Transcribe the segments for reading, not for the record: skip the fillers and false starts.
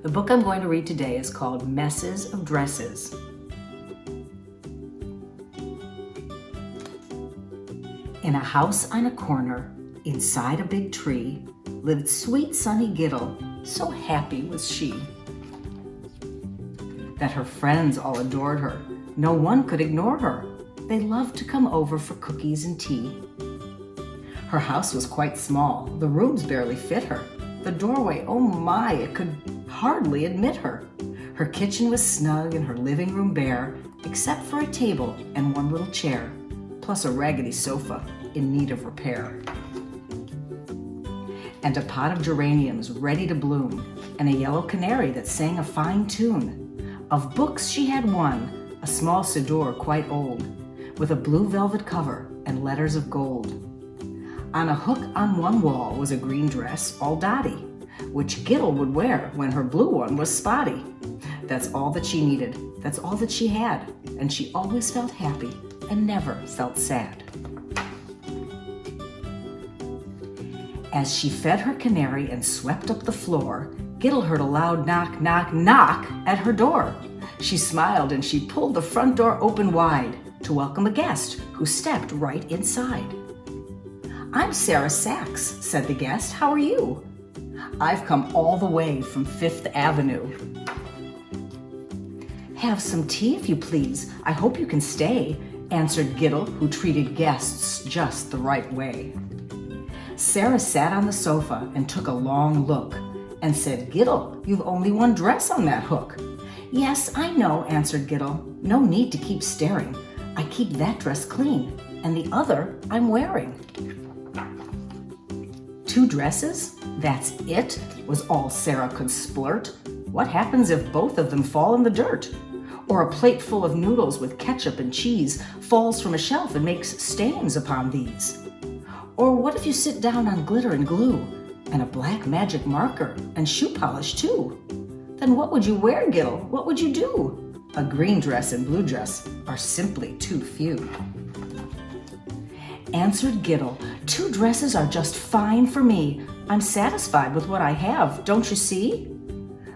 The book I'm going to read today is called Messes of Dresses. In a house on a corner, inside a big tree, lived sweet sunny 𝘋𝘳𝘦𝘴𝘴, so happy was she. That her friends all adored her, no one could ignore her. They loved to come over for cookies and tea. Her house was quite small, the rooms barely fit her. The doorway, oh my, it could hardly admit her. Her kitchen was snug and her living room bare, except for a table and one little chair, plus a raggedy sofa in need of repair. And a pot of geraniums ready to bloom, and a yellow canary that sang a fine tune. Of books she had one, a small siddur quite old, with a blue velvet cover and letters of gold. On a hook on one wall was a green dress all dotty, which 𝘋𝘳𝘦𝘴𝘴 would wear when her blue one was spotty. That's all that she needed, that's all that she had, and she always felt happy and never felt sad. As she fed her canary and swept up the floor, 𝘋𝘳𝘦𝘴𝘴 heard a loud knock, knock, knock at her door. She smiled and she pulled the front door open wide to welcome a guest who stepped right inside. "I'm Sarah Sachs," said the guest. "How are you?" "I've come all the way from 5th Avenue. "Have some tea if you please. I hope you can stay," answered 𝘋𝘳𝘦𝘴𝘴, who treated guests just the right way. Sarah sat on the sofa and took a long look and said, "𝘋𝘳𝘦𝘴𝘴, you've only one dress on that hook." "Yes, I know," answered 𝘋𝘳𝘴𝘴. "No need to keep staring. I keep that dress clean, and the other I'm wearing." "2 dresses? That's it?" was all Sarah could splurt. "What happens if both of them fall in the dirt? Or a plate full of noodles with ketchup and cheese falls from a shelf and makes stains upon these? Or what if you sit down on glitter and glue, and a black magic marker, and shoe polish too? Then what would you wear, 𝘋𝘳𝘴𝘴? What would you do? A green dress and blue dress are simply too few." Answered 𝘋𝘳𝘴𝘴, "2 dresses are just fine for me. I'm satisfied with what I have, don't you see?"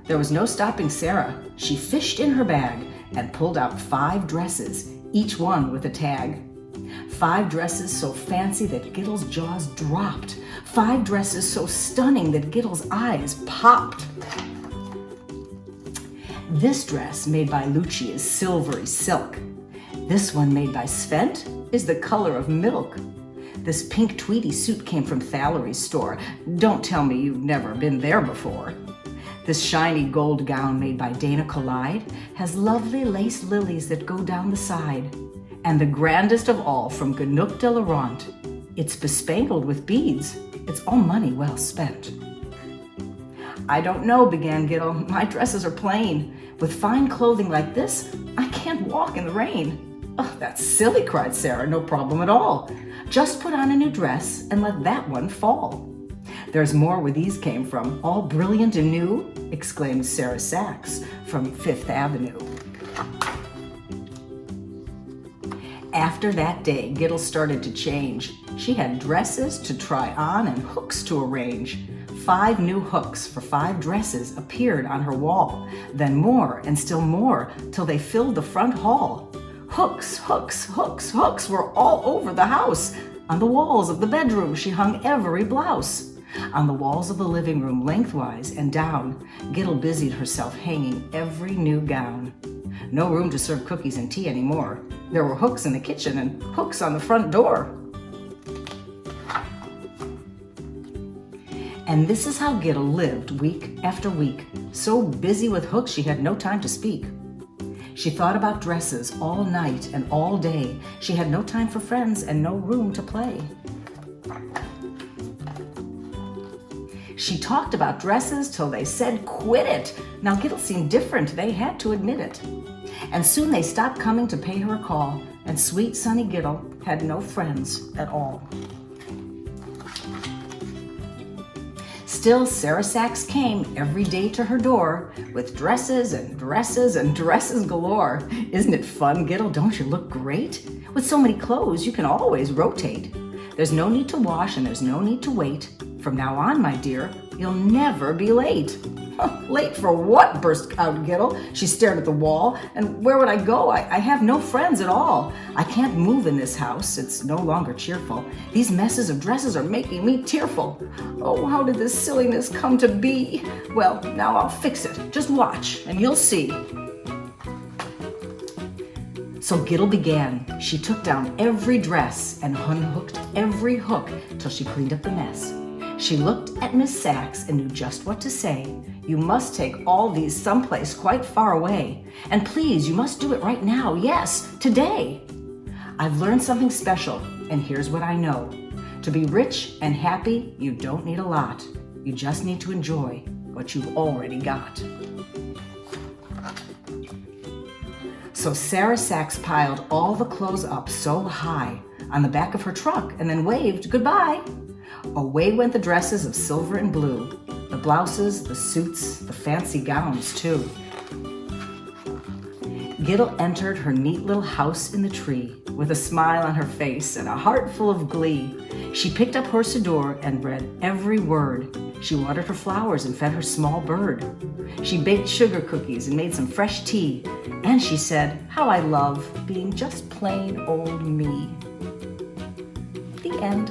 There was no stopping Sarah. She fished in her bag and pulled out 5 dresses, each one with a tag. 5 dresses so fancy that 𝘋𝘳𝘴𝑴's jaws dropped. 5 dresses so stunning that 𝘋𝘳𝘴�'s eyes popped. This dress made by Lucci is silvery silk. This one made by Svend is the color of milk. This pink tweedy suit came from Thallery's store. Don't tell me you've never been there before. This shiny gold gown made by Dana Collide has lovely lace lilies that go down the side. And the grandest of all from 𝘋𝘳𝘦𝘴𝘴 de la Rente, it's bespangled with beads. It's all money well spent. "I don't know," began 𝘋𝘳𝘴𝑴. "My dresses are plain. With fine clothing like this, I can't walk in the rain." "Oh, that's silly," cried Sarah. "No problem at all. Just put on a new dress and let that one fall." "There's more where these came from, all brilliant and new," exclaimed Sarah Sachs from 5th Avenue. After that day, 𝘋𝘳𝘴𝑴 started to change. She had dresses to try on and hooks to arrange. 5 new hooks for 5 dresses appeared on her wall, then more and still more till they filled the front hall. Hooks, hooks, hooks, hooks were all over the house. On the walls of the bedroom she hung every blouse. On the walls of the living room, lengthwise and down, 𝘋𝘳𝘴𝑴 busied herself hanging every new gown. No room to serve cookies and tea anymore. There were hooks in the kitchen and hooks on the front door. And this is how 𝘋𝘳𝘴𝑴 lived week after week, so busy with hooks she had no time to speak. She thought about dresses all night and all day. She had no time for friends and no room to play. She talked about dresses till they said, "Quit it." Now 𝘋𝘳𝘴𝑴 seemed different, they had to admit it. And soon they stopped coming to pay her a call, and sweet sunny 𝘋𝘳𝘴𝑴 had no friends at all. Still, Sarah Sachs came every day to her door with dresses and dresses and dresses galore. "Isn't it fun, 𝘋𝘳𝘴𝑴? Don't you look great? With so many clothes, you can always rotate. There's no need to wash and there's no need to wait. From now on, my dear, you'll never be late. Late for what? Burst out 𝘔𝘦𝘴𝘦𝘴. She stared at the wall. And where would I go? I have no friends at all. I can't move in this house. It's no longer cheerful. These messes of dresses are making me tearful. Oh, how did this silliness come to be? Well, now I'll fix it. Just watch, and you'll see. So 𝘔𝘦𝘴𝘦 began. She took down every dress and unhooked every hook till she cleaned up the mess. She looked at Miss Sachs and knew just what to say. You must take all these someplace quite far away. And please, you must do it right now. Yes, today. I've learned something special, and here's what I know. To be rich and happy, you don't need a lot. You just need to enjoy what you've already got. So Sarah Sachs piled all the clothes up so high on the back of her truck and then waved goodbye. Away went the dresses of silver and blue, the blouses, the suits, the fancy gowns too. 𝘔𝘦𝘴𝘦 entered her neat little house in the tree with a smile on her face and a heart full of glee. She picked up her 𝘔𝑗𝑎𝑑𝑜r and read every word. She watered her flowers and fed her small bird. She baked sugar cookies and made some fresh tea. And she said, how I love being just plain old me. The end.